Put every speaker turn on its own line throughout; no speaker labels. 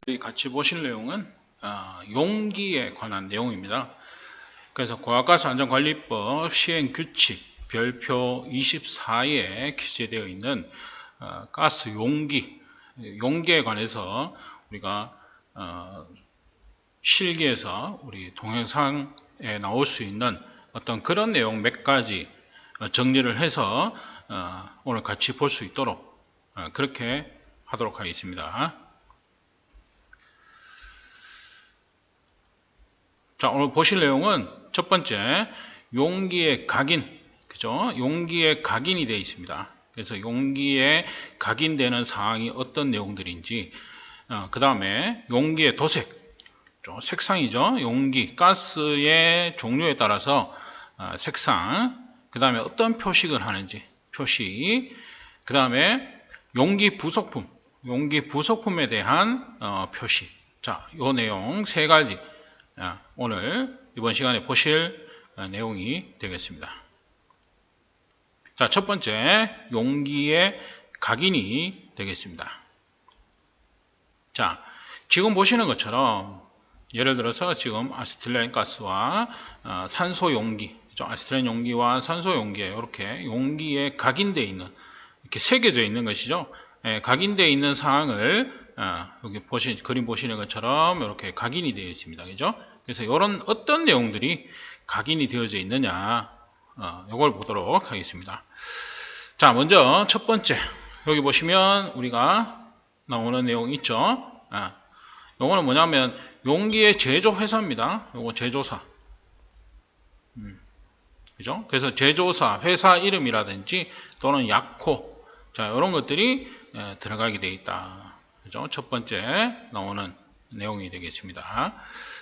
우리 같이 보실 내용은 용기에 관한 내용입니다. 그래서 고압가스 안전관리법 시행규칙 별표 24에 기재되어 있는 가스 용기에 관해서 우리가 실기에서 우리 동영상에 나올 수 있는 어떤 그런 내용 몇 가지 정리를 해서 오늘 같이 볼 수 있도록 그렇게 하도록 하겠습니다. 자, 오늘 보실 내용은 첫 번째, 용기의 각인, 그죠? 용기의 각인이 되어 있습니다. 그래서 용기에 각인되는 사항이 어떤 내용들인지, 그 다음에 용기의 도색, 색상이죠. 용기, 가스의 종류에 따라서 색상, 그 다음에 어떤 표식을 하는지, 표시, 그 다음에 용기 부속품에 대한 표시. 자, 요 내용 세 가지. 오늘 이번 시간에 보실 내용이 되겠습니다. 자, 첫 번째 용기의 각인이 되겠습니다. 자, 지금 보시는 것처럼 예를 들어서 지금 아세틸렌 가스와 산소 용기, 아세틸렌 용기와 산소 용기에 이렇게 용기에 각인되어 있는, 이렇게 새겨져 있는 것이죠. 각인되어 있는 사항을 여기 그림 보시는 것처럼 이렇게 각인이 되어 있습니다. 그죠? 그래서 이런 어떤 내용들이 각인이 되어져 있느냐, 이걸 보도록 하겠습니다. 자, 먼저 첫 번째, 여기 보시면 우리가 나오는 내용이 있죠. 요거는 뭐냐면 용기의 제조 회사입니다. 요거 제조사. 그죠? 그래서 제조사, 회사 이름이라든지 또는 약호, 자, 이런 것들이 들어가게 되어 있다. 그죠? 첫 번째 나오는 내용이 되겠습니다.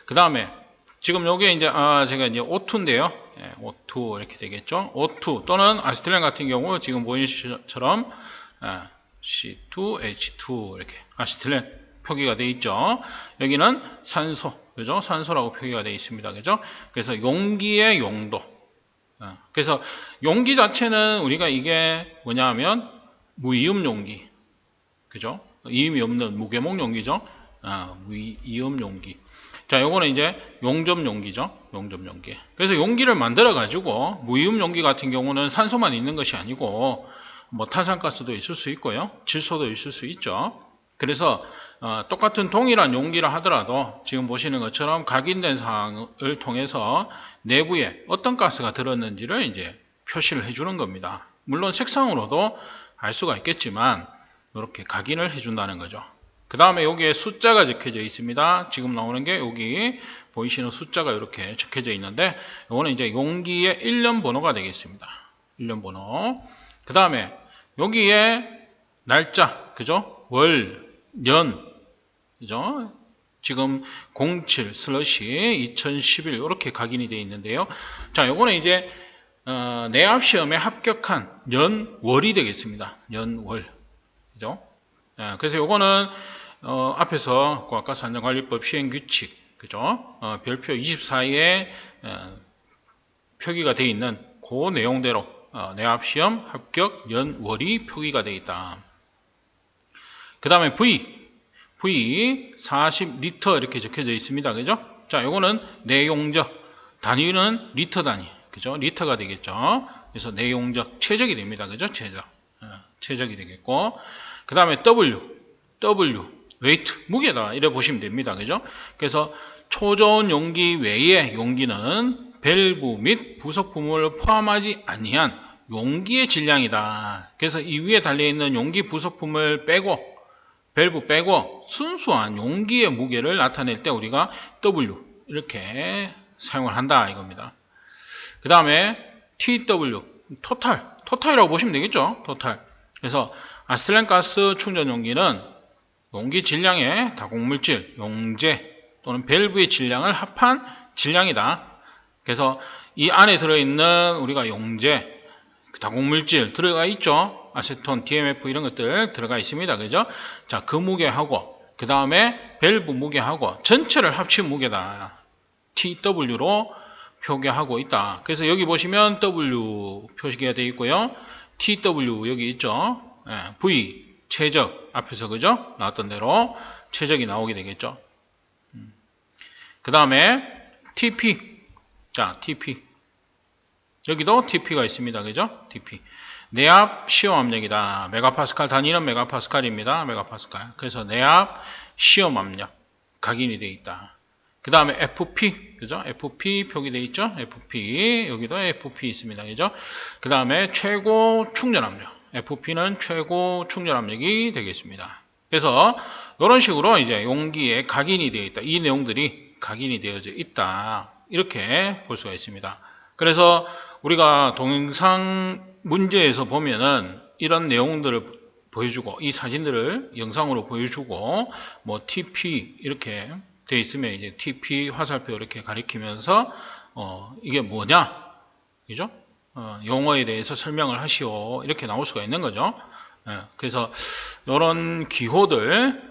그 다음에 지금 요게 이제 제가 이제 O2인데요. O2 이렇게 되겠죠. O2 또는 아세틸렌 같은 경우 지금 보이는 것처럼 C2H2 이렇게 아세틸렌 표기가 되어 있죠. 여기는 산소, 그죠? 산소라고 표기가 되어 있습니다. 그죠? 그래서 용기의 용도. 그래서 용기 자체는 우리가 이게 뭐냐면 무이음 용기, 그죠? 이음이 없는 무괴목 용기죠. 무이음 용기. 자, 요거는 이제 용접 용기죠. 용접 용기. 그래서 용기를 만들어 가지고 무이음 용기 같은 경우는 산소만 있는 것이 아니고 뭐 탄산가스도 있을 수 있고요. 질소도 있을 수 있죠. 그래서 똑같은 동일한 용기라 하더라도 지금 보시는 것처럼 각인된 사항을 통해서 내부에 어떤 가스가 들었는지를 이제 표시를 해주는 겁니다. 물론 색상으로도 알 수가 있겠지만 이렇게 각인을 해준다는 거죠. 그 다음에 여기에 숫자가 적혀져 있습니다. 지금 나오는 게 여기 보이시는 숫자가 이렇게 적혀져 있는데 이거는 이제 용기의 일련 번호가 되겠습니다. 일련 번호. 그 다음에 여기에 날짜, 그죠? 월, 년, 그죠? 지금 07/2011 이렇게 각인이 되어 있는데요. 자, 요거는 이제 내압 시험에 합격한 년, 월이 되겠습니다. 년, 월. 그죠? 그래서 요거는 앞에서 고압가스 안전관리법 시행규칙, 그죠? 별표 24에 표기가 되어 있는 그 내용대로 내압시험 합격 연, 월이 표기가 되어 있다. 그 다음에 V 40리터 이렇게 적혀져 있습니다. 그죠? 자, 요거는 내용적, 단위는 리터 단위, 그죠? 리터가 되겠죠? 그래서 내용적, 최적이 됩니다. 그죠? 최적이 되겠고, 그 다음에 W, 웨이트, 무게다. 이래 보시면 됩니다. 그죠? 그래서 초저온 용기 외의 용기는 밸브 및 부속품을 포함하지 아니한 용기의 질량이다. 그래서 이 위에 달려있는 용기 부속품을 빼고, 밸브 빼고 순수한 용기의 무게를 나타낼 때 우리가 W 이렇게 사용을 한다 이겁니다. 그 다음에 TW, 토탈이라고 보시면 되겠죠? 토탈. 그래서 아세틸렌 가스 충전 용기는 용기 질량의 다공물질, 용제 또는 밸브의 질량을 합한 질량이다. 그래서 이 안에 들어있는 우리가 용제, 다공물질 들어가 있죠. 아세톤, DMF 이런 것들 들어가 있습니다. 그죠? 자, 그 무게하고 그 다음에 밸브 무게하고 전체를 합친 무게다. TW로 표기하고 있다. 그래서 여기 보시면 W 표시가 되어 있고요. TW 여기 있죠. V 최적 앞에서 그죠? 나왔던 대로 최적이 나오게 되겠죠. 그 다음에 TP. 자, TP. 여기도 TP가 있습니다. 그죠? TP. 내압 시험압력이다. 메가파스칼 단위는 메가파스칼입니다. 메가파스칼. 그래서 내압 시험압력 각인이 되어 있다. 그 다음에 FP. 그죠? FP 표기되어 있죠? FP. 여기도 FP 있습니다. 그죠? 그 다음에 최고 충전압력. FP는 최고 충전압력이 되겠습니다. 그래서 이런 식으로 이제 용기에 각인이 되어 있다. 이 내용들이 각인이 되어져 있다. 이렇게 볼 수가 있습니다. 그래서 우리가 동영상 문제에서 보면은 이런 내용들을 보여주고 이 사진들을 영상으로 보여주고 뭐 TP 이렇게 되어 있으면 이제 TP 화살표 이렇게 가리키면서 이게 뭐냐, 그죠? 용어에 대해서 설명을 하시오 이렇게 나올 수가 있는 거죠. 그래서 이런 기호들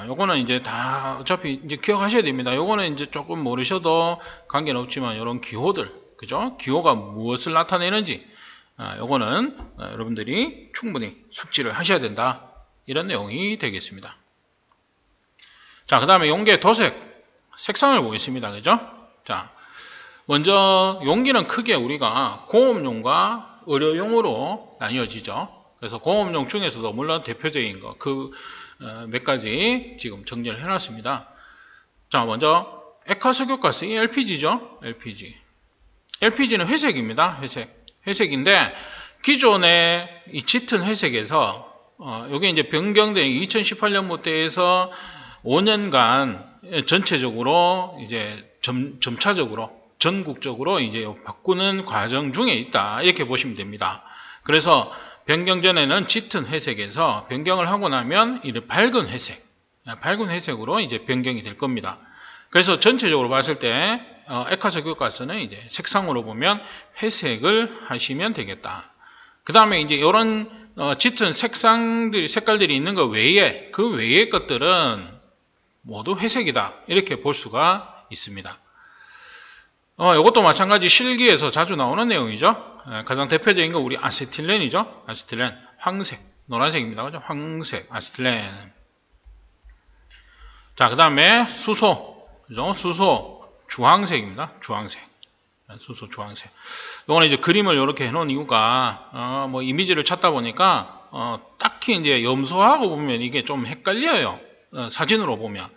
요거는 이제 다 어차피 이제 기억하셔야 됩니다. 요거는 이제 조금 모르셔도 관계는 없지만 이런 기호들, 그죠? 기호가 무엇을 나타내는지 요거는 여러분들이 충분히 숙지를 하셔야 된다. 이런 내용이 되겠습니다. 자, 그 다음에 용기의 도색, 색상을 보겠습니다. 그죠? 자, 먼저 용기는 크게 우리가 공업용과 의료용으로 나뉘어지죠. 그래서 공업용 중에서도 물론 대표적인 거 그 몇 가지 지금 정리를 해놨습니다. 자, 먼저 액화석유가스, 이 LPG죠. LPG. LPG는 회색입니다. 회색인데 기존의 이 짙은 회색에서 이게 이제 변경된 2018년부터 5년간 전체적으로 이제 점차적으로 전국적으로 이제 바꾸는 과정 중에 있다. 이렇게 보시면 됩니다. 그래서 변경 전에는 짙은 회색에서 변경을 하고 나면 이제 밝은 회색으로 이제 변경이 될 겁니다. 그래서 전체적으로 봤을 때 액화석유가스는 이제 색상으로 보면 회색을 하시면 되겠다. 그 다음에 이제 이런 짙은 색깔들이 있는 것 외에 그 외의 것들은 모두 회색이다. 이렇게 볼 수가 있습니다. 이것도 마찬가지 실기에서 자주 나오는 내용이죠. 가장 대표적인 거 우리 아세틸렌이죠. 아세틸렌, 황색, 노란색입니다. 그죠? 황색, 아세틸렌. 자, 그 다음에 수소, 그죠? 수소, 주황색입니다. 주황색. 수소, 주황색. 이거는 이제 그림을 이렇게 해놓은 이유가, 뭐 이미지를 찾다 보니까, 딱히 이제 염소하고 보면 이게 좀 헷갈려요. 사진으로 보면.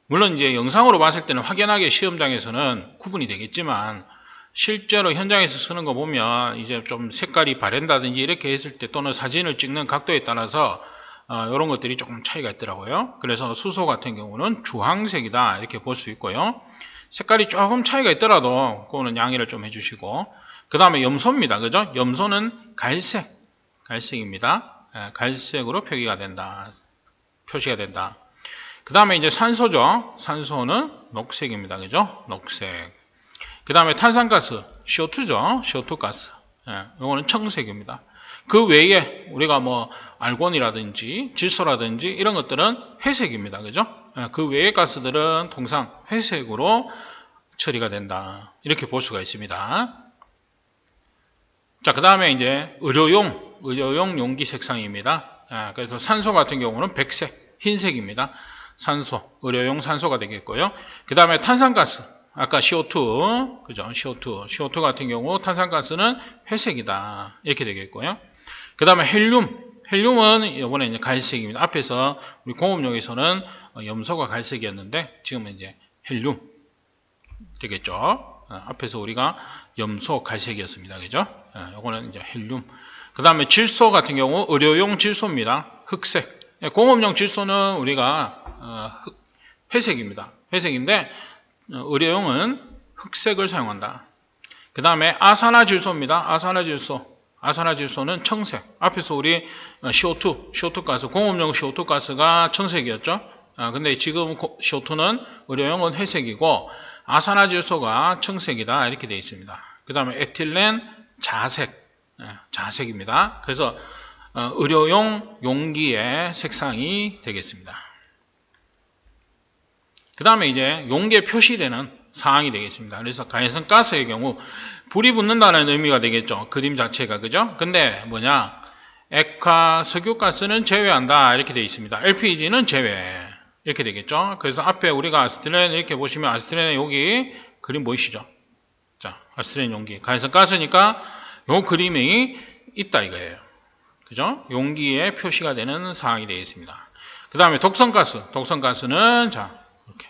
물론 이제 영상으로 봤을 때는 확연하게 시험장에서는 구분이 되겠지만 실제로 현장에서 쓰는 거 보면 이제 좀 색깔이 바랜다든지 이렇게 했을 때 또는 사진을 찍는 각도에 따라서 이런 것들이 조금 차이가 있더라고요. 그래서 수소 같은 경우는 주황색이다 이렇게 볼 수 있고요. 색깔이 조금 차이가 있더라도 그거는 양해를 좀 해주시고, 그 다음에 염소입니다. 그죠? 염소는 갈색입니다. 갈색으로 표시가 된다. 그 다음에 이제 산소죠. 산소는 녹색입니다. 그죠? 녹색. 그 다음에 탄산가스, CO2죠. CO2 가스. 이거는 청색입니다. 그 외에 우리가 뭐 알곤이라든지 질소라든지 이런 것들은 회색입니다. 그죠? 그 외의 가스들은 통상 회색으로 처리가 된다. 이렇게 볼 수가 있습니다. 자, 그 다음에 이제 의료용 용기 색상입니다. 그래서 산소 같은 경우는 백색, 흰색입니다. 산소, 의료용 산소가 되겠고요. 그 다음에 탄산가스, 아까 CO2, 그죠? CO2 같은 경우 탄산가스는 회색이다. 이렇게 되겠고요. 그 다음에 헬륨은 이번에 이제 갈색입니다. 앞에서 우리 공업용에서는 염소가 갈색이었는데 지금은 이제 헬륨 되겠죠. 앞에서 우리가 염소 갈색이었습니다. 그죠? 이거는 이제 헬륨. 그 다음에 질소 같은 경우 의료용 질소입니다. 흑색. 공업용 질소는 우리가 회색입니다. 회색인데 의료용은 흑색을 사용한다. 그 다음에 아산화질소입니다. 아산화질소는 청색. 앞에서 우리 CO2 가스, 공업용 CO2 가스가 청색이었죠. 근데 지금 CO2는 의료용은 회색이고 아산화질소가 청색이다. 이렇게 되어 있습니다. 그 다음에 에틸렌 자색입니다. 그래서 의료용 용기의 색상이 되겠습니다. 그 다음에 이제 용기에 표시되는 사항이 되겠습니다. 그래서 가연성 가스의 경우 불이 붙는다는 의미가 되겠죠. 그림 자체가. 그죠? 근데 뭐냐? 액화 석유가스는 제외한다. 이렇게 되어 있습니다. LPG는 제외. 이렇게 되겠죠. 그래서 앞에 우리가 아세틸렌 이렇게 보시면 아세틸렌의 여기 그림 보이시죠? 자, 아세틸렌 용기. 가에서 가스니까 요 그림이 있다 이거예요. 그죠? 용기에 표시가 되는 사항이 되어 있습니다. 그 다음에 독성가스. 독성가스는 자, 이렇게.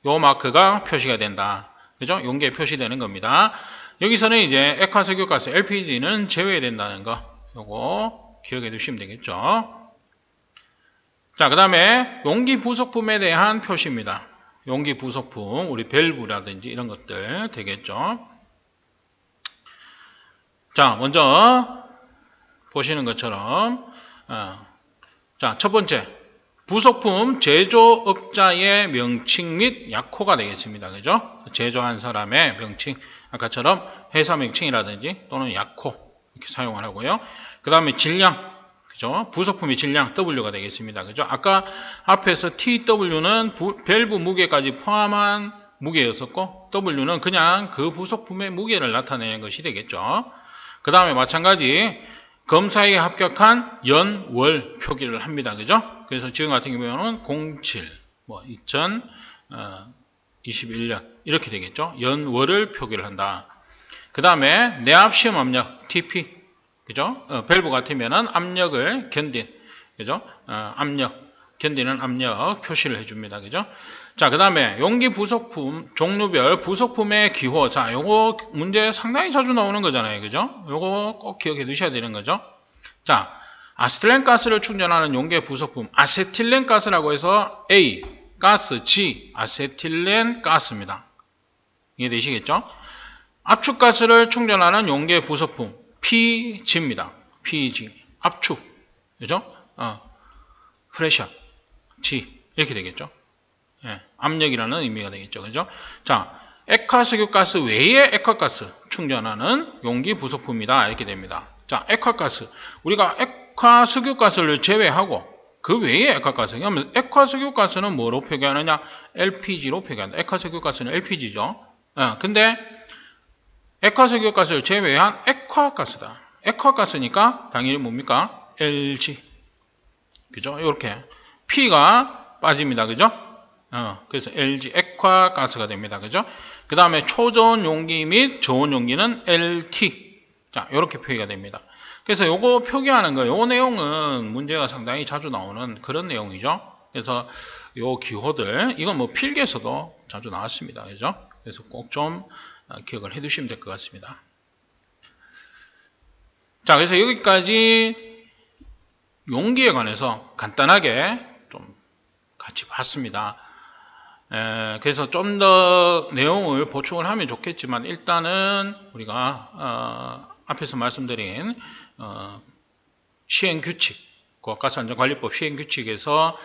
요 마크가 표시가 된다. 그죠? 용기에 표시되는 겁니다. 여기서는 이제 액화석유가스 LPG는 제외된다는 거. 요거 기억해 두시면 되겠죠. 자, 그 다음에 용기 부속품에 대한 표시입니다. 용기 부속품, 우리 밸브라든지 이런 것들 되겠죠. 자, 먼저 보시는 것처럼 자, 첫 번째 부속품 제조업자의 명칭 및 약호가 되겠습니다. 그죠? 제조한 사람의 명칭, 아까처럼 회사 명칭이라든지 또는 약호 이렇게 사용을 하고요. 그 다음에 질량, 그죠? 부속품의 질량 W가 되겠습니다. 그죠? 아까 앞에서 TW는 밸브 무게까지 포함한 무게였었고 W는 그냥 그 부속품의 무게를 나타내는 것이 되겠죠. 그 다음에 마찬가지 검사에 합격한 연, 월 표기를 합니다. 그죠? 그래서 지금 같은 경우에는 07, 2021년 이렇게 되겠죠. 연, 월을 표기를 한다. 그 다음에 내압 시험 압력 TP, 그죠? 밸브 같으면은 압력을 견딘, 그죠? 압력, 견디는 압력 표시를 해줍니다. 그죠? 자, 그 다음에 용기 부속품, 종류별 부속품의 기호. 자, 요거 문제 상당히 자주 나오는 거잖아요. 그죠? 요거 꼭 기억해 두셔야 되는 거죠. 자, 아세틸렌 가스를 충전하는 용기의 부속품. 아세틸렌 가스라고 해서 A, 가스, G, 아세틸렌 가스입니다. 이해되시겠죠? 압축가스를 충전하는 용기의 부속품. PG입니다. PG. 압축. 그죠? 프레셔. G. 이렇게 되겠죠. 예, 압력이라는 의미가 되겠죠. 그죠? 자, 액화석유가스 외의 액화가스 충전하는 용기 부속품이다. 이렇게 됩니다. 자, 액화가스. 우리가 액화석유가스를 제외하고 그 외의 액화가스. 그러면 액화석유가스는 뭐로 표기하느냐? LPG로 표기한다. 액화석유가스는 LPG죠. 근데 액화석유가스를 제외한 액화가스다. 액화가스니까 당연히 뭡니까? LG. 그죠? 이렇게 P가 빠집니다. 그죠? 그래서 LG 액화가스가 됩니다. 그죠? 그 다음에 초저온 용기 및 저온 용기는 LT. 자, 이렇게 표기가 됩니다. 그래서 요거 표기하는 거, 요 내용은 문제가 상당히 자주 나오는 그런 내용이죠. 그래서 요 기호들, 이건 뭐 필기에서도 자주 나왔습니다. 그죠? 그래서 꼭 좀 기억을 해 두시면 될 것 같습니다. 자, 그래서 여기까지 용기에 관해서 간단하게 좀 같이 봤습니다. 그래서 좀 더 내용을 보충을 하면 좋겠지만 일단은 우리가 앞에서 말씀드린 시행규칙, 국가가스안전관리법 시행규칙에서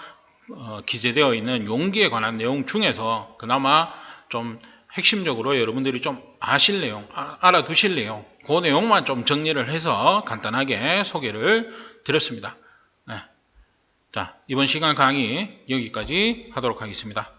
기재되어 있는 용기에 관한 내용 중에서 그나마 좀 핵심적으로 여러분들이 좀 아실 내용, 알아두실 내용, 그 내용만 좀 정리를 해서 간단하게 소개를 드렸습니다. 자, 이번 시간 강의 여기까지 하도록 하겠습니다.